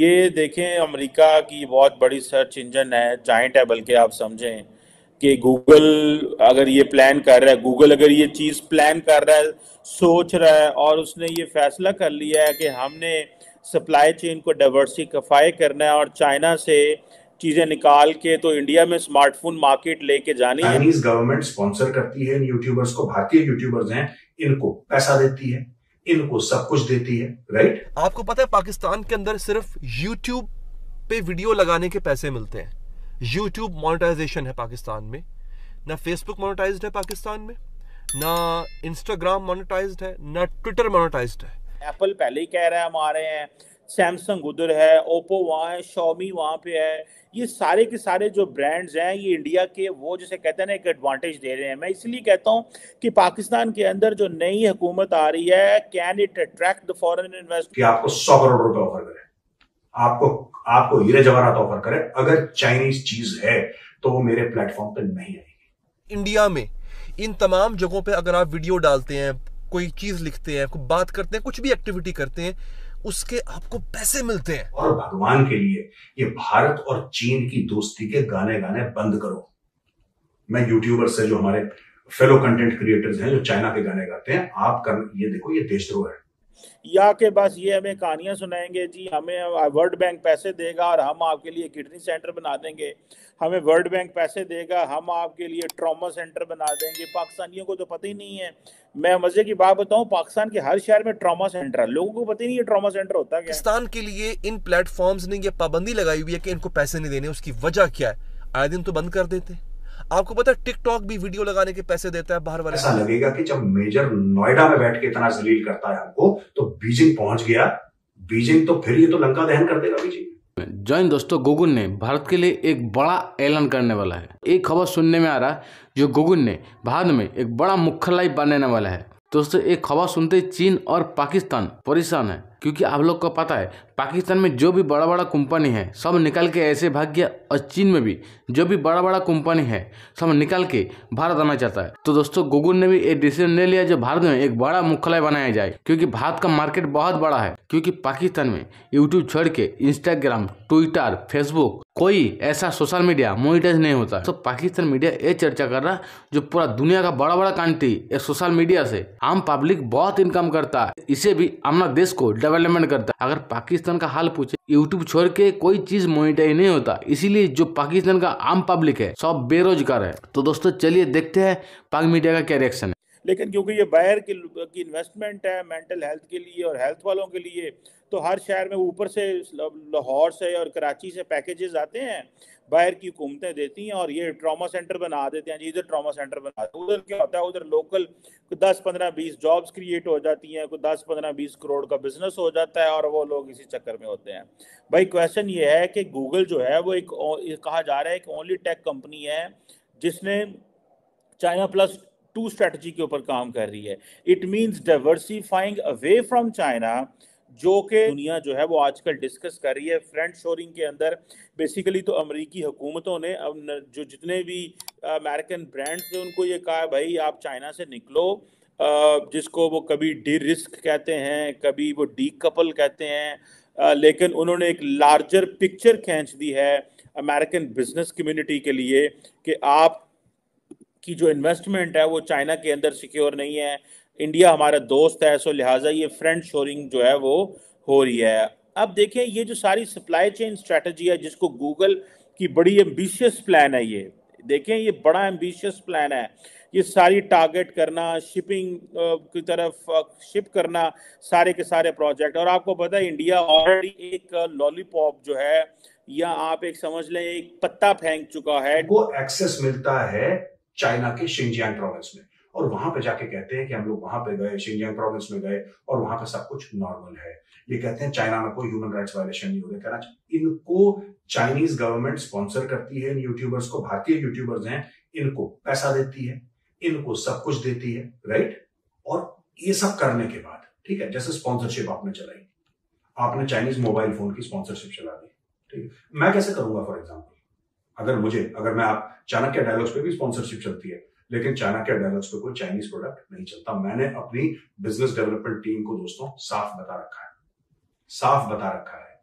ये देखें, अमेरिका की बहुत बड़ी सर्च इंजन है, जाइंट है, बल्कि आप समझें कि गूगल अगर ये प्लान कर रहा है, गूगल अगर ये चीज़ प्लान कर रहा है, सोच रहा है, और उसने ये फैसला कर लिया है कि हमने सप्लाई चेन को डाइवर्सिफाई करना है और चाइना से चीज़ें निकाल के तो इंडिया में स्मार्टफोन मार्केट लेके जानी है। चाइनीज गवर्नमेंट स्पॉन्सर करती है इन यूट्यूबर्स को, भारतीय यूट्यूबर्स हैं, इनको पैसा देती है, इनको सब कुछ देती है, राइट। आपको पता है पाकिस्तान के अंदर सिर्फ यूट्यूब पे वीडियो लगाने के पैसे मिलते हैं। यूट्यूब मोनेटाइजेशन है पाकिस्तान में, ना फेसबुक मोनेटाइज्ड है पाकिस्तान में, ना इंस्टाग्राम मोनेटाइज्ड है, ना ट्विटर मोनेटाइज्ड है। एप्पल पहले ही कह रहा है हमारे हैं, सैमसंग उधर है, ओप्पो वहाँ है, शॉमी वहाँ पे है। ये सारे के सारे जो ब्रांड्स हैं ये इंडिया के, वो जैसे कहते हैं ना, एक एडवांटेज दे रहे हैं। मैं इसलिए कहता हूँ कि पाकिस्तान के अंदर जो नई हुकूमत आ रही है, can it attract the foreign investment. कि आपको 100 करोड़ रुपए ऑफर करे, आपको आपको हीरे जवाहरात ऑफर करे, अगर चाइनीज चीज है तो वो मेरे प्लेटफॉर्म पे नहीं आएगी। इंडिया में इन तमाम जगहों पे अगर आप वीडियो डालते हैं, कोई चीज लिखते हैं, कोई बात करते हैं, कुछ भी एक्टिविटी करते हैं, उसके आपको पैसे मिलते हैं। और भगवान के लिए ये भारत और चीन की दोस्ती के गाने गाने बंद करो। मैं यूट्यूबर से, जो हमारे फेलो कंटेंट क्रिएटर्स हैं जो चाइना के गाने गाते हैं, आप कर ये देखो, ये देशद्रोह है। या के बस ये हमें कहानियां सुनाएंगे जी, हमें वर्ल्ड बैंक पैसे देगा और हम आपके लिए किडनी सेंटर बना देंगे, हमें वर्ल्ड बैंक पैसे देगा, हम आपके लिए ट्रॉमा सेंटर बना देंगे। पाकिस्तानियों को तो पता ही नहीं है। मैं मजे की बात बताऊं, पाकिस्तान के हर शहर में ट्रॉमा सेंटर है, लोगों को पता ही नहीं है ट्रॉमा सेंटर होता क्या है। पाकिस्तान के लिए इन प्लेटफॉर्म्स ने ये पाबंदी लगाई हुई है कि इनको पैसे नहीं देने। उसकी वजह क्या है? आए दिन तो बंद कर देते हैं। आपको पता है टिकटॉक भी वीडियो लगाने के पैसे देता है बाहर वाले। ऐसा लगेगा कि जब मेजर नोएडा में बैठ के इतना जलील करता है हमको, तो बीजिंग पहुंच गया। बीजिंग तो फिर ये तो लंका दहन कर देगा बीजिंग। जय हिंद दोस्तों, गूगल ने भारत के लिए एक बड़ा ऐलान करने वाला है। एक खबर सुनने में आ रहा है जो गूगल ने भारत में एक बड़ा मुख्यालय बनाने वाला है। दोस्तों, एक खबर सुनते ही चीन और पाकिस्तान परेशान है, क्योंकि आप लोग को पता है पाकिस्तान में जो भी बड़ा बड़ा कंपनी है सब निकल के ऐसे भाग गया, और चीन में भी जो भी बड़ा बड़ा कंपनी है सब निकल के भारत आना चाहता है। तो दोस्तों, गूगल ने भी एक डिसीजन ले लिया जो भारत में एक बड़ा मुख्यालय बनाया जाए, क्योंकि भारत का मार्केट बहुत बड़ा है। क्योंकि पाकिस्तान में यूट्यूब छोड़ के इंस्टाग्राम, ट्विटर, फेसबुक, कोई ऐसा सोशल मीडिया मोनिटाइज नहीं होता। तो पाकिस्तान मीडिया ये चर्चा कर रहा है जो पूरा दुनिया का बड़ा बड़ा कंट्री एक सोशल मीडिया से आम पब्लिक बहुत इनकम करता है, इसे भी अपना देश को डेवलपमेंट करता है। अगर पाकिस्तान का हाल पूछे, यूट्यूब छोड़ के कोई चीज मोनिटाइज नहीं होता, इसीलिए जो पाकिस्तान का आम पब्लिक है सब बेरोजगार है। तो दोस्तों चलिए देखते हैं पाक मीडिया का क्या रिएक्शन है। लेकिन क्योंकि ये बाहर की इन्वेस्टमेंट है मेंटल हेल्थ के लिए और हेल्थ वालों के लिए, तो हर शहर में ऊपर से लाहौर से और कराची से पैकेजेस आते हैं, बाहर की हुकूमतें देती हैं और ये ट्रॉमा सेंटर बना देते हैं जी। इधर ट्रॉमा सेंटर बना देते हैं, उधर क्या होता है, उधर लोकल 10-15-20 जॉब्स क्रिएट हो जाती हैं, कोई 10-15-20 करोड़ का बिजनेस हो जाता है और वो लोग इसी चक्कर में होते हैं। भाई क्वेश्चन ये है कि गूगल जो है वो एक कहा जा रहा है कि ओनली टेक कंपनी है जिसने चाइना प्लस टू स्ट्रेटजी के ऊपर काम कर रही है। It means diversifying away from China, जो कि दुनिया जो है वो आजकल डिस्कस कर रही है फ्रेंड शोरिंग के अंदर। बेसिकली तो अमेरिकी हुकूमतों ने अब जो जितने भी अमेरिकन ब्रांड्स थे उनको ये कहा भाई आप चाइना से निकलो, जिसको वो कभी डी रिस्क कहते हैं, कभी वो डी कपल कहते हैं, लेकिन उन्होंने एक लार्जर पिक्चर खींच दी है अमेरिकन बिजनेस कम्युनिटी के लिए कि आप की जो इन्वेस्टमेंट है वो चाइना के अंदर सिक्योर नहीं है, इंडिया हमारा दोस्त है, सो लिहाजा ये फ्रेंड शोरिंग जो है वो हो रही है। अब देखें, ये जो सारी सप्लाई चेन स्ट्रेटजी है जिसको गूगल की बड़ी एम्बिशियस प्लान है, ये देखें ये बड़ा एम्बिशियस प्लान है। ये सारी टारगेट करना, शिपिंग की तरफ शिप करना, सारे के सारे प्रोजेक्ट। और आपको पता है इंडिया ऑलरेडी एक लॉलीपॉप जो है, या आप एक समझ लें एक पत्ता फेंक चुका है। वो एक्सेस मिलता है चाइना के शिनजियांग प्रोविंस में, और वहां पे जाके कहते हैं कि हम लोग वहां पे गए, शिनजियांग प्रोविंस में गए और वहां पे सब कुछ नॉर्मल है। ये कहते हैं चाइना में कोई ह्यूमन राइट्स वायलेशन नहीं हो रहा। कहना इनको चाइनीज गवर्नमेंट स्पॉन्सर करती है, इन यूट्यूबर्स को, भारतीय यूट्यूबर्स हैं, इनको पैसा देती है, इनको सब कुछ देती है, राइट। और ये सब करने के बाद, ठीक है, जैसे स्पॉन्सरशिप आपने चलाई, आपने चाइनीज मोबाइल फोन की स्पॉन्सरशिप चला दी, ठीक है। मैं कैसे करूंगा? फॉर एग्जाम्पल, अगर मैं आप चाणक्य डायलॉग्स पे भी स्पॉन्सरशिप चलती है, लेकिन चाणक्य डायलॉग्स पे कोई चाइनीज प्रोडक्ट नहीं चलता। मैंने अपनी बिजनेस डेवलपमेंट टीम को दोस्तों साफ बता रखा है, साफ बता रखा है।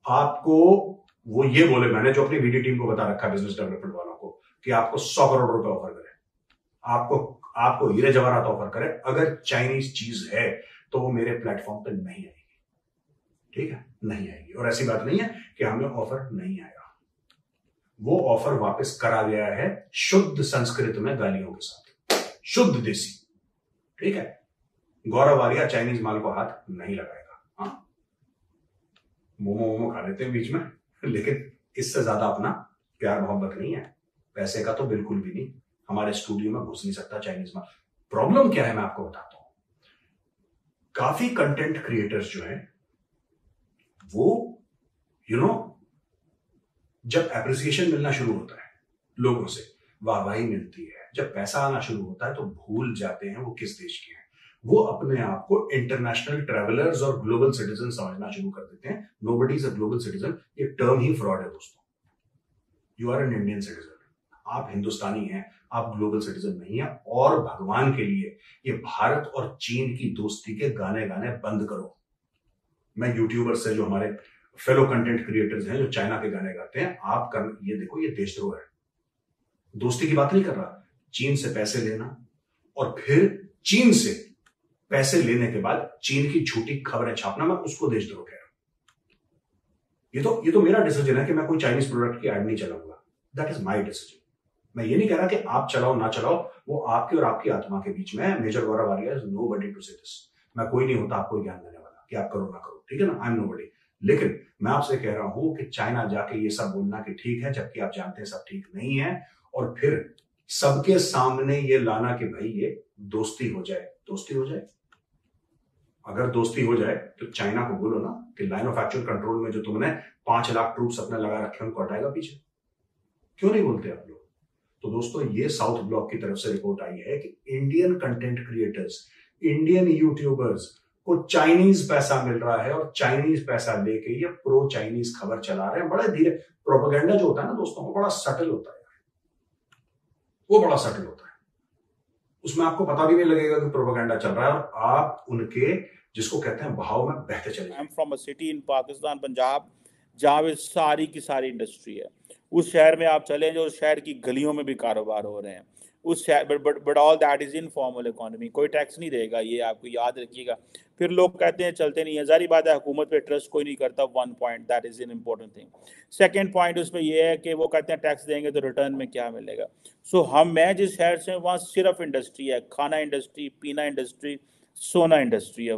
आपको वो ये बोले, मैंने जो अपनी वीडियो टीम को बता रखा है बिजनेस डेवलपमेंट वालों को, कि आपको 100 करोड़ रुपए ऑफर करे, आपको हीरे जवाहरात ऑफर करे, अगर चाइनीज चीज है तो वो मेरे प्लेटफॉर्म पे नहीं आएगी, ठीक है, नहीं आएगी। और ऐसी बात नहीं है कि हमें ऑफर नहीं आएगा, वो ऑफर वापस करा गया है शुद्ध संस्कृत में गालियों के साथ, शुद्ध देसी, ठीक है। गौरव आर्या चाइनीज माल को हाथ नहीं लगाएगा। हाँ, मोमो खा लेते हैं बीच में, लेकिन इससे ज्यादा अपना प्यार मोहब्बत नहीं है, पैसे का तो बिल्कुल भी नहीं। हमारे स्टूडियो में घुस नहीं सकता चाइनीज माल। प्रॉब्लम क्या है मैं आपको बताता हूं। काफी कंटेंट क्रिएटर्स जो है वो जब एप्रिसिएशन मिलना शुरू होता है, लोगों से वाहवाही मिलती है, जब पैसा आना शुरू होता है, तो भूल जाते हैं वो किस देश के हैं। वो अपने आप को इंटरनेशनल ट्रेवलर्स और ग्लोबल सिटीजन समझना शुरू कर देते हैं। Nobody is a global citizen, ये टर्म ही फ्रॉड है दोस्तों। You are an Indian citizen, आप हिंदुस्तानी हैं, आप ग्लोबल सिटीजन नहीं है। और भगवान के लिए ये भारत और चीन की दोस्ती के गाने बंद करो। मैं यूट्यूबर से, जो हमारे फेलो कंटेंट क्रिएटर्स हैं जो चाइना के गाने गाते हैं, आप ये देखो, ये देशद्रोह है। दोस्ती की बात नहीं कर रहा, चीन से पैसे लेना और फिर चीन से पैसे लेने के बाद चीन की झूठी खबरें छापना, मैं उसको देशद्रोह कह रहा हूं। ये तो मेरा डिसीजन है कि मैं कोई चाइनीज प्रोडक्ट की एड नहीं चलाऊंगा। That is my decision. मैं ये नहीं कह रहा कि आप चलाओ ना चलाओ, वो आपके और आपकी आत्मा के बीच में है। Major Gaurav Arya is nobody to say this. मैं कोई नहीं होता आपको ज्ञान देने वाला कि आप करो ना करो, ठीक है ना, आई एम नोबडी। लेकिन मैं आपसे कह रहा हूं कि चाइना जाके ये सब बोलना कि ठीक है, जबकि आप जानते हैं सब ठीक नहीं है, और फिर सबके सामने ये लाना कि भाई ये दोस्ती हो जाए। दोस्ती हो जाए, अगर दोस्ती हो जाए तो चाइना को बोलो ना कि लाइन ऑफ एक्चुअल कंट्रोल में जो तुमने 5 लाख ट्रूप्स अपने लगा रखे हैं उनको हटाएगा पीछे। क्यों नहीं बोलते आप लोग? तो दोस्तों, ये साउथ ब्लॉक की तरफ से रिपोर्ट आई है कि Indian content creators, Indian YouTubers को चाइनीज पैसा मिल रहा है, और चाइनीज पैसा लेके ये प्रो चाइनीज खबर चला रहे हैं। बड़े धीरे, प्रोपेगेंडा जो होता है ना दोस्तों, वो बड़ा सटल होता है, वो बड़ा सटल होता है। उसमें आपको पता भी नहीं लगेगा कि प्रोपेगेंडा चल रहा है, और आप उनके, जिसको कहते हैं, बहाव में बहते चले। I am from a city in Pakistan, Punjab, जहाँ पे सारी की सारी इंडस्ट्री है। उस शहर में आप चलें जो शहर की गलियों में भी कारोबार हो रहे हैं उस शहर, but all that is informal economy. कोई टैक्स नहीं देगा, ये आपको याद रखिएगा। फिर लोग कहते हैं चलते नहीं है, जारी बात है, हुकूमत पे ट्रस्ट कोई नहीं करता। 1 point, that is an important thing. Second point उसमें यह है कि वो कहते हैं टैक्स देंगे तो रिटर्न में क्या मिलेगा। सो मैं जिस शहर से, वहाँ सिर्फ इंडस्ट्री है, खाना इंडस्ट्री, पीना इंडस्ट्री, सोना इंडस्ट्री है।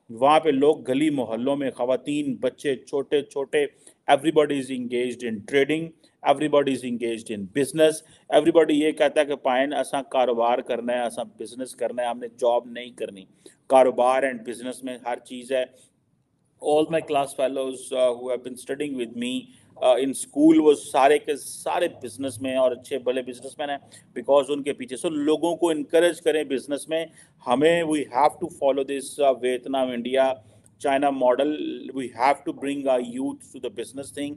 वहाँ पे लोग गली मोहल्लों में, खवातीन, बच्चे, छोटे छोटे, everybody is engaged in trading, everybody is engaged in business. Everybody ये कहता है कि पाइन असा कारोबार करना है, असा बिजनेस करना है, हमने जॉब नहीं करनी। कारोबार एंड बिजनेस में हर चीज़ है। All my class fellows who have been studying with me in school, वो सारे के सारे बिजनेस में और अच्छे भले बिजनेसमैन हैं, बिकॉज उनके पीछे। सो लोगों को इनकरेज करें बिजनेस में। हमें we have to follow this Vietnam, India, China model. We have to bring our youth to the business thing.